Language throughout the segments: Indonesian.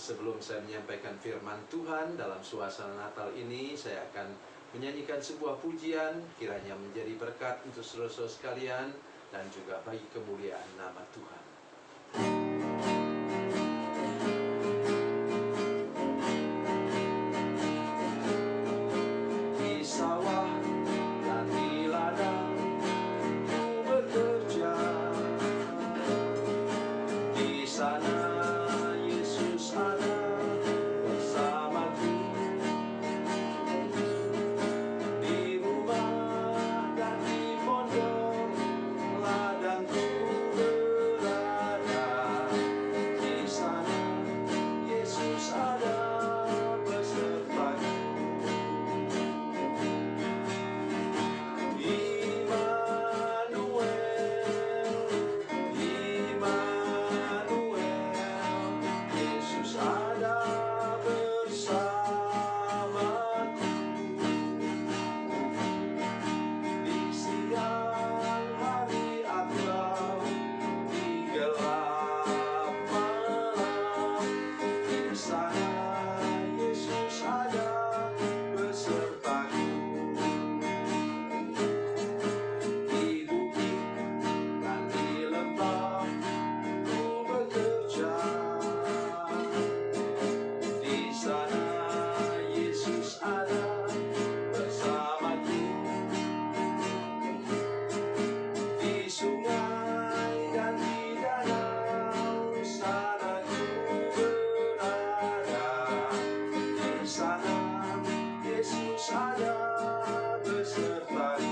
Sebelum saya menyampaikan firman Tuhan dalam suasana Natal ini, saya akan menyanyikan sebuah pujian, kiranya menjadi berkat untuk saudara-saudara sekalian dan juga bagi kemuliaan nama Tuhan. Di sawah dan di ladang ku bekerja, di sana Yesus ada bersamaku. Di rumah dan di pondok ladangku berada, di sana Yesus ada besertaku. Yesus ada bersamaku. Di siang hari atau di gelap malam, di sana Yesus ada besertaku. Di bukit dan di lembah ku bekerja, di sana Yesus ada bersamaku. Di sungai dan di danau sana ku berada, di sana Yesus ada besertaku.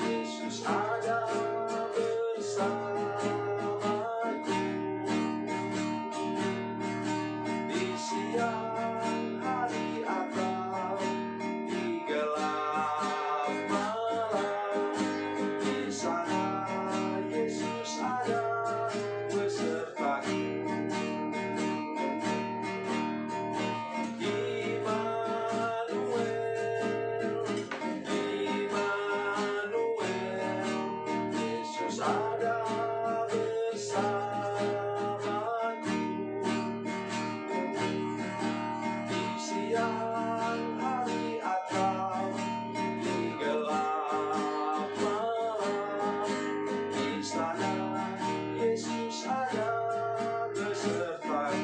Yesus ada bersamaku. Di siang hari atau di gelap malam, di sana Yesus ada besertaku. Yesus ada bersamaku. Di siang hari atau di gelap malam, di sana Yesus ada besertaku.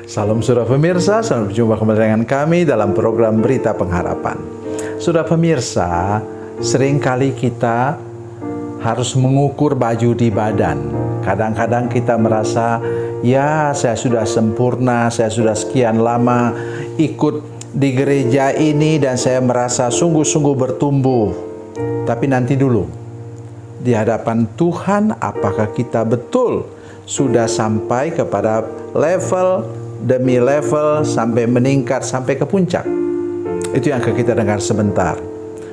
Salam saudara pemirsa, selamat berjumpa kembali dengan kami dalam program Berita Pengharapan. Saudara pemirsa, seringkali kita harus mengukur baju di badan. Kadang-kadang kita merasa, ya saya sudah sempurna, saya sudah sekian lama ikut di gereja ini dan saya merasa sungguh-sungguh bertumbuh. Tapi nanti dulu, di hadapan Tuhan, apakah kita betul sudah sampai kepada level demi level sampai meningkat sampai ke puncak? Itu yang akan kita dengar sebentar.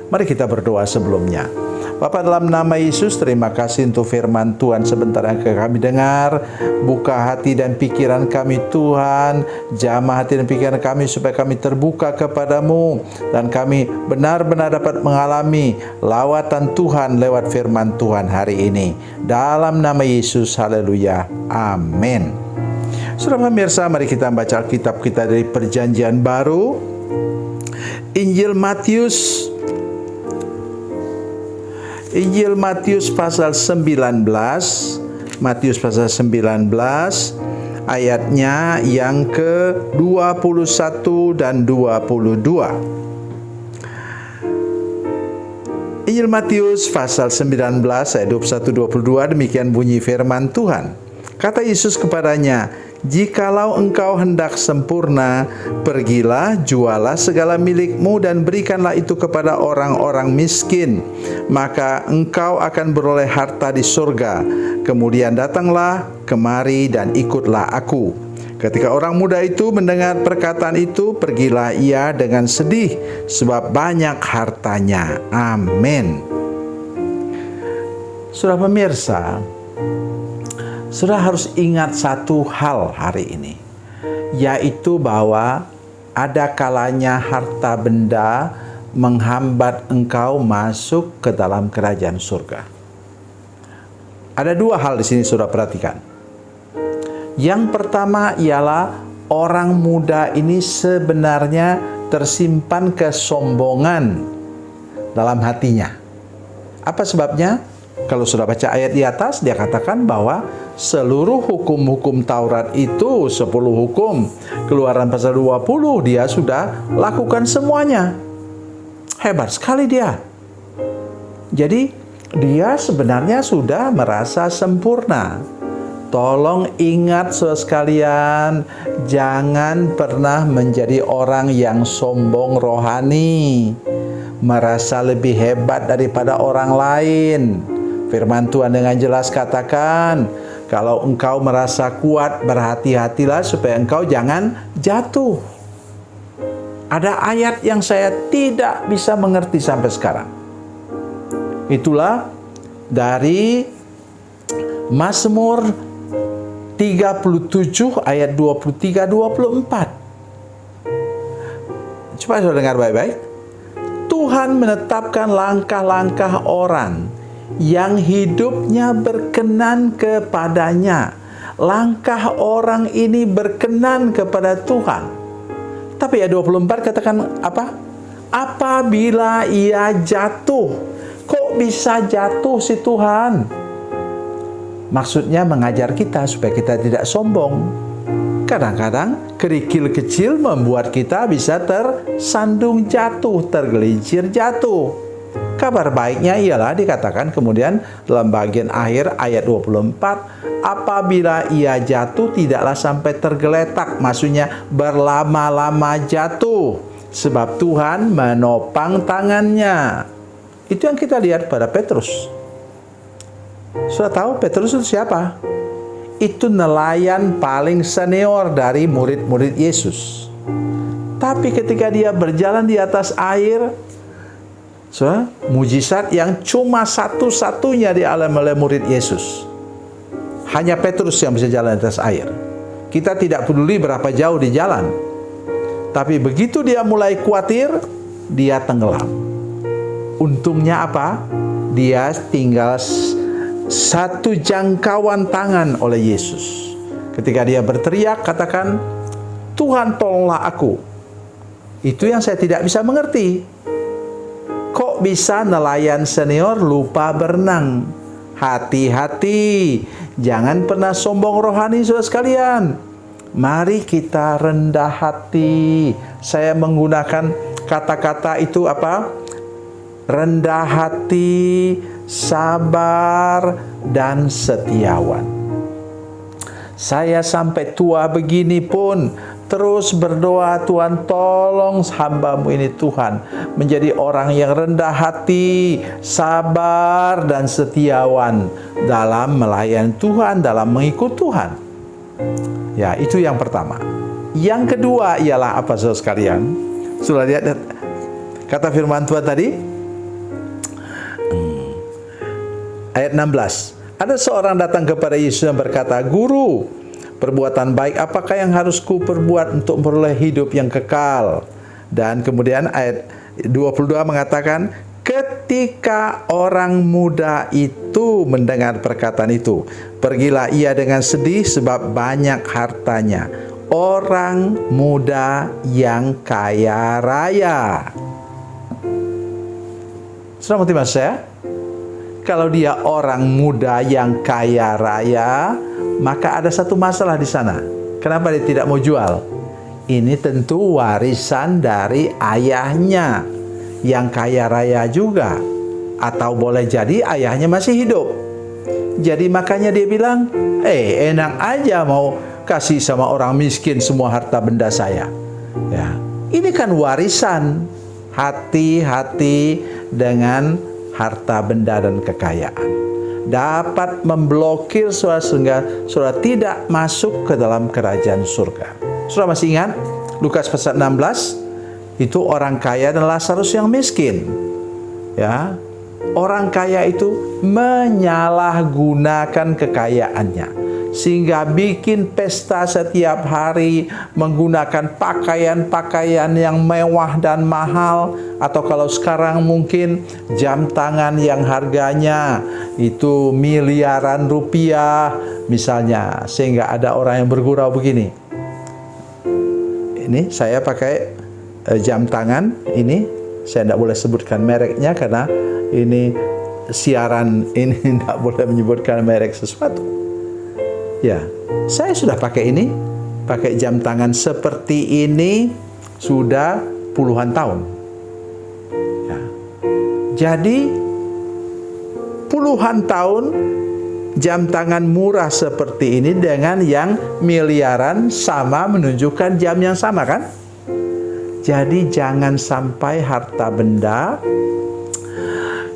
Mari kita berdoa sebelumnya. Bapa, dalam nama Yesus, terima kasih untuk firman Tuhan sebentar yang kami dengar. Buka hati dan pikiran kami Tuhan, jamah hati dan pikiran kami supaya kami terbuka kepadamu dan kami benar-benar dapat mengalami lawatan Tuhan lewat firman Tuhan hari ini. Dalam nama Yesus, haleluya, amin. Saudara pemirsa, mari kita baca Alkitab kita dari Perjanjian Baru, Injil Matius pasal 19, Matius pasal 19 ayatnya yang ke-21 dan 22. Injil Matius pasal 19 ayat 21-22, demikian bunyi firman Tuhan. Kata Yesus kepadanya, "Jikalau engkau hendak sempurna, pergilah, jualah segala milikmu dan berikanlah itu kepada orang-orang miskin, maka engkau akan beroleh harta di surga. Kemudian datanglah kemari dan ikutlah aku." Ketika orang muda itu mendengar perkataan itu, pergilah ia dengan sedih, sebab banyak hartanya. Amin. Saudara pemirsa, Saudara harus ingat satu hal hari ini, yaitu bahwa ada kalanya harta benda menghambat engkau masuk ke dalam kerajaan surga. Ada dua hal di sini saudara perhatikan. Yang pertama ialah orang muda ini sebenarnya tersimpan kesombongan dalam hatinya. Apa sebabnya? Kalau sudah baca ayat di atas, dia katakan bahwa seluruh hukum-hukum Taurat itu 10 hukum. Keluaran pasal 20 dia sudah lakukan semuanya. Hebat sekali dia. Jadi dia sebenarnya sudah merasa sempurna. Tolong ingat saudara sekalian, jangan pernah menjadi orang yang sombong rohani, merasa lebih hebat daripada orang lain. Firman Tuhan dengan jelas katakan, kalau engkau merasa kuat, berhati-hatilah supaya engkau jangan jatuh. Ada ayat yang saya tidak bisa mengerti sampai sekarang. Itulah dari Mazmur 37 ayat 23-24. Coba saudara dengar baik-baik. Tuhan menetapkan langkah-langkah orang yang hidupnya berkenan kepadanya. Langkah orang ini berkenan kepada Tuhan. Tapi ayat 24 katakan apa? Apabila ia jatuh. Kok bisa jatuh si Tuhan? Maksudnya mengajar kita supaya kita tidak sombong. Kadang-kadang kerikil kecil membuat kita bisa tersandung jatuh, tergelincir jatuh. Kabar baiknya ialah dikatakan kemudian dalam bagian akhir ayat 24, apabila ia jatuh tidaklah sampai tergeletak, maksudnya berlama-lama jatuh, sebab Tuhan menopang tangannya. Itu yang kita lihat pada Petrus. Sudah tahu Petrus itu siapa? Itu nelayan paling senior dari murid-murid Yesus. Tapi ketika dia berjalan di atas air, mujizat yang cuma satu-satunya dialami oleh murid Yesus. Hanya Petrus yang bisa jalan di atas air. Kita tidak peduli berapa jauh di jalan. Tapi begitu dia mulai khawatir, dia tenggelam. Untungnya apa? Dia tinggal satu jangkauan tangan oleh Yesus. Ketika dia berteriak, katakan, Tuhan tolonglah aku. Itu yang saya tidak bisa mengerti. Kok bisa nelayan senior lupa berenang? Hati-hati, jangan pernah sombong rohani saudara sekalian. Mari kita rendah hati. Saya menggunakan kata-kata itu apa? Rendah hati, sabar, dan setiawan. Saya sampai tua begini pun terus berdoa, Tuhan tolong hamba-Mu ini Tuhan menjadi orang yang rendah hati, sabar, dan setiawan dalam melayani Tuhan, dalam mengikut Tuhan. Ya, itu yang pertama. Yang kedua ialah apa saudara sekalian? Sudah lihat kata firman Tuhan tadi? Ayat 16. Ada seorang datang kepada Yesus dan berkata, Guru, perbuatan baik apakah yang harus ku perbuat untuk memperoleh hidup yang kekal? Dan kemudian ayat 22 mengatakan, ketika orang muda itu mendengar perkataan itu, pergilah ia dengan sedih sebab banyak hartanya. Orang muda yang kaya raya. Saudara mengerti maksud saya? Kalau dia orang muda yang kaya raya, maka ada satu masalah di sana. Kenapa dia tidak mau jual? Ini tentu warisan dari ayahnya yang kaya raya juga. Atau boleh jadi ayahnya masih hidup. Jadi makanya dia bilang, enak aja mau kasih sama orang miskin semua harta benda saya. Ya, ini kan warisan. Hati-hati dengan harta benda dan kekayaan. Dapat memblokir saudara sehingga saudara tidak masuk ke dalam kerajaan surga. Saudara masih ingat Lukas pasal 16? Itu orang kaya dan Lazarus yang miskin. Ya. orang kaya itu menyalahgunakan kekayaannya, sehingga bikin pesta setiap hari, menggunakan pakaian-pakaian yang mewah dan mahal, atau kalau sekarang mungkin jam tangan yang harganya itu miliaran rupiah misalnya, sehingga ada orang yang bergurau begini, ini saya pakai jam tangan ini, saya tidak boleh sebutkan mereknya karena ini siaran ini tidak boleh menyebutkan merek sesuatu. Ya, saya sudah pakai ini, pakai jam tangan seperti ini sudah puluhan tahun. Ya. Jadi puluhan tahun jam tangan murah seperti ini dengan yang miliaran sama menunjukkan jam yang sama, kan? Jadi jangan sampai harta benda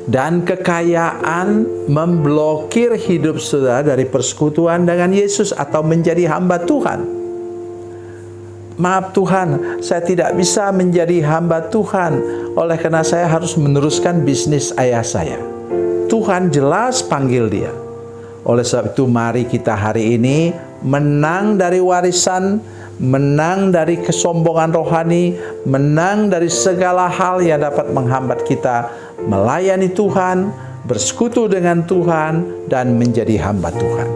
dan kekayaan memblokir hidup saudara dari persekutuan dengan Yesus atau menjadi hamba Tuhan. Maaf Tuhan, saya tidak bisa menjadi hamba Tuhan oleh karena saya harus meneruskan bisnis ayah saya. Tuhan jelas panggil dia. Oleh sebab itu mari kita hari ini menang dari warisan, menang dari kesombongan rohani, menang dari segala hal yang dapat menghambat kita melayani Tuhan, bersekutu dengan Tuhan, dan menjadi hamba Tuhan.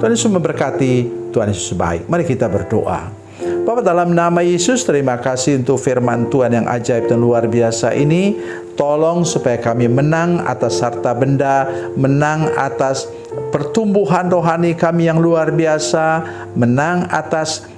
Tuhan Yesus memberkati, Tuhan Yesus baik. Mari kita berdoa. Bapa, dalam nama Yesus, terima kasih untuk firman Tuhan yang ajaib dan luar biasa ini. Tolong supaya kami menang atas harta benda, menang atas pertumbuhan rohani kami yang luar biasa, menang atas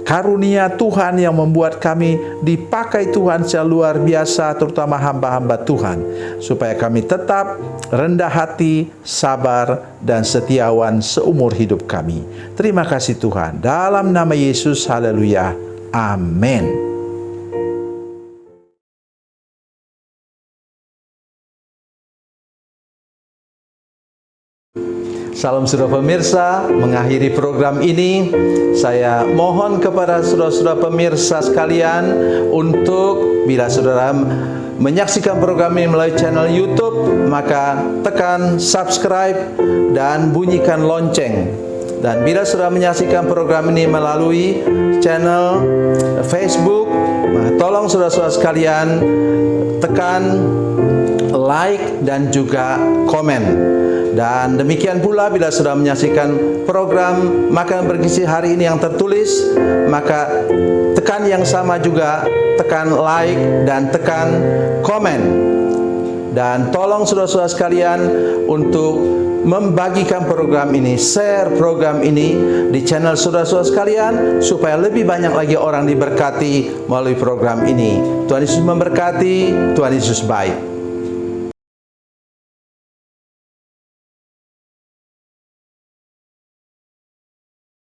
karunia Tuhan yang membuat kami dipakai Tuhan secara luar biasa, terutama hamba-hamba Tuhan, supaya kami tetap rendah hati, sabar, dan setiawan seumur hidup kami. Terima kasih Tuhan. Dalam nama Yesus, haleluya. Amin. Salam saudara pemirsa, mengakhiri program ini saya mohon kepada saudara-saudara pemirsa sekalian untuk bila saudara menyaksikan program ini melalui channel YouTube, maka tekan subscribe dan bunyikan lonceng. Dan bila saudara menyaksikan program ini melalui channel Facebook, tolong saudara-saudara sekalian tekan like dan juga komen. Dan demikian pula bila sudah menyaksikan program Makan Bergizi hari ini yang tertulis, maka tekan yang sama juga, tekan like dan tekan komen. Dan tolong saudara-saudara sekalian untuk membagikan program ini, share program ini di channel saudara-saudara sekalian, supaya lebih banyak lagi orang diberkati melalui program ini. Tuhan Yesus memberkati, Tuhan Yesus baik.